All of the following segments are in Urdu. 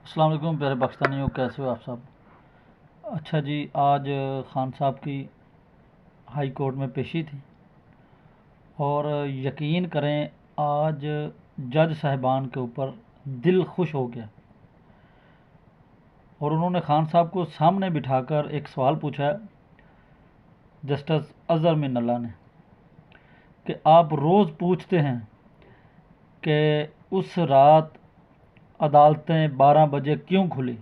السلام علیکم پیارے پاکستانیوں، کیسے ہو آپ سب؟ اچھا جی، آج خان صاحب کی ہائی کورٹ میں پیشی تھی اور یقین کریں آج جج صاحبان کے اوپر دل خوش ہو گیا اور انہوں نے خان صاحب کو سامنے بٹھا کر ایک سوال پوچھا جسٹس اظہر من اللہ نے کہ آپ روز پوچھتے ہیں کہ اس رات عدالتیں 12 بجے کیوں کھلی،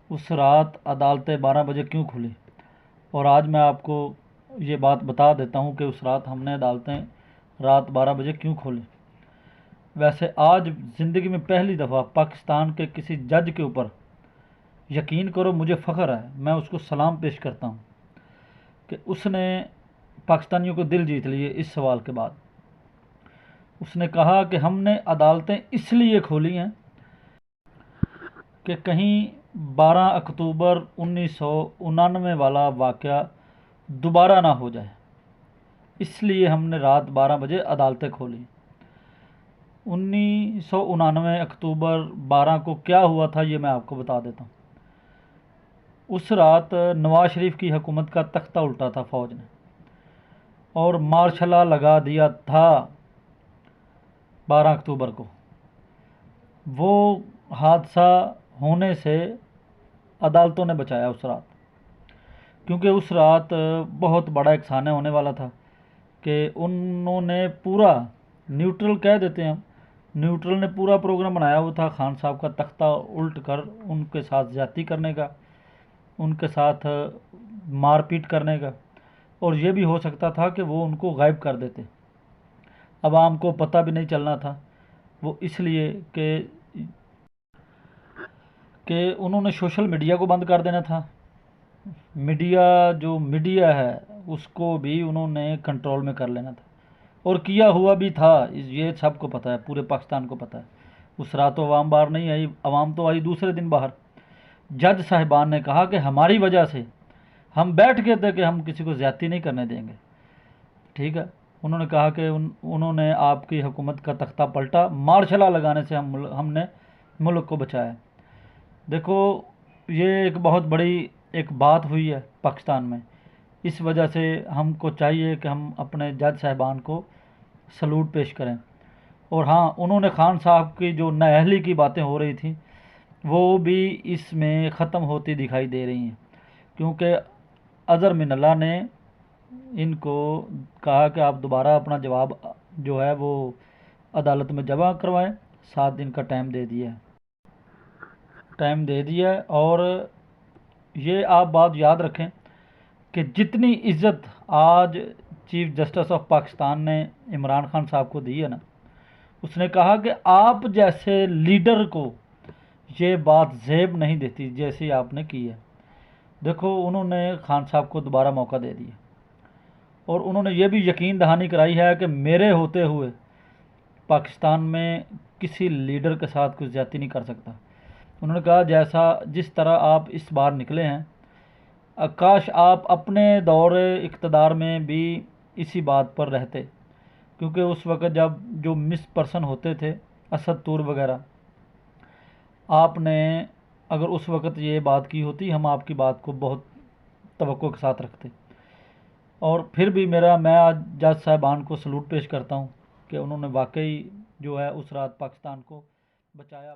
اس رات عدالتیں 12 بجے کیوں کھلی، اور آج میں آپ کو یہ بات بتا دیتا ہوں کہ اس رات ہم نے عدالتیں رات 12 بجے کیوں کھولیں۔ ویسے آج زندگی میں پہلی دفعہ پاکستان کے کسی جج کے اوپر، یقین کرو مجھے فخر ہے، میں اس کو سلام پیش کرتا ہوں کہ اس نے پاکستانیوں کو دل جیت لیے۔ اس سوال کے بعد اس نے کہا کہ ہم نے عدالتیں اس لیے کھولی ہیں کہ کہیں 12 اکتوبر 1999 والا واقعہ دوبارہ نہ ہو جائے، اس لیے ہم نے رات 12 بجے عدالتیں کھولیں۔ 1999 اکتوبر 12 کو کیا ہوا تھا یہ میں آپ کو بتا دیتا ہوں۔ اس رات نواز شریف کی حکومت کا تختہ الٹا تھا فوج نے اور مارشل لا لگا دیا تھا 12 اکتوبر کو۔ وہ حادثہ ہونے سے عدالتوں نے بچایا اس رات، کیونکہ اس رات بہت بڑا ایک سانحہ ہونے والا تھا کہ انہوں نے پورا نیوٹرل کہہ دیتے ہیں، نیوٹرل نے پورا پروگرام بنایا ہوا تھا خان صاحب کا تختہ الٹ کر ان کے ساتھ زیادتی کرنے کا، ان کے ساتھ مار پیٹ کرنے کا، اور یہ بھی ہو سکتا تھا کہ وہ ان کو غائب کر دیتے، عوام کو پتہ بھی نہیں چلنا تھا۔ وہ اس لیے کہ انہوں نے سوشل میڈیا کو بند کر دینا تھا، میڈیا ہے اس کو بھی انہوں نے کنٹرول میں کر لینا تھا، اور کیا ہوا بھی تھا، یہ سب کو پتہ ہے، پورے پاکستان کو پتہ ہے۔ اس رات تو عوام باہر نہیں آئی، عوام تو آئی دوسرے دن باہر۔ جج صاحبان نے کہا کہ ہماری وجہ سے ہم بیٹھ گئے تھے کہ ہم کسی کو زیادتی نہیں کرنے دیں گے، ٹھیک ہے۔ انہوں نے کہا کہ انہوں نے آپ کی حکومت کا تختہ پلٹا، مارشل لا لگانے سے ہم نے ملک کو بچایا۔ دیکھو یہ ایک بہت بڑی ایک بات ہوئی ہے پاکستان میں، اس وجہ سے ہم کو چاہیے کہ ہم اپنے جج صاحبان کو سلوٹ پیش کریں۔ اور ہاں، انہوں نے خان صاحب کی جو نااہلی کی باتیں ہو رہی تھیں وہ بھی اس میں ختم ہوتی دکھائی دے رہی ہیں، کیونکہ اظہر من اللہ نے ان کو کہا کہ آپ دوبارہ اپنا جواب جو ہے وہ عدالت میں جمع کروائیں، 7 دن کا ٹائم دے دیا ہے۔ اور یہ آپ بات یاد رکھیں کہ جتنی عزت آج چیف جسٹس آف پاکستان نے عمران خان صاحب کو دی ہے نا، اس نے کہا کہ آپ جیسے لیڈر کو یہ بات زیب نہیں دیتی جیسی آپ نے کی ہے۔ دیکھو انہوں نے خان صاحب کو دوبارہ موقع دے دیا، اور انہوں نے یہ بھی یقین دہانی کرائی ہے کہ میرے ہوتے ہوئے پاکستان میں کسی لیڈر کے ساتھ کچھ زیادتی نہیں کر سکتا۔ انہوں نے کہا جس طرح آپ اس بار نکلے ہیں، کاش آپ اپنے دور اقتدار میں بھی اسی بات پر رہتے، کیونکہ اس وقت جب جو مس پرسن ہوتے تھے اسد طور وغیرہ، آپ نے اگر اس وقت یہ بات کی ہوتی ہم آپ کی بات کو بہت توقع کے ساتھ رکھتے۔ اور پھر بھی میں آج جج صاحبان کو سلوٹ پیش کرتا ہوں کہ انہوں نے واقعی جو ہے اس رات پاکستان کو بچایا۔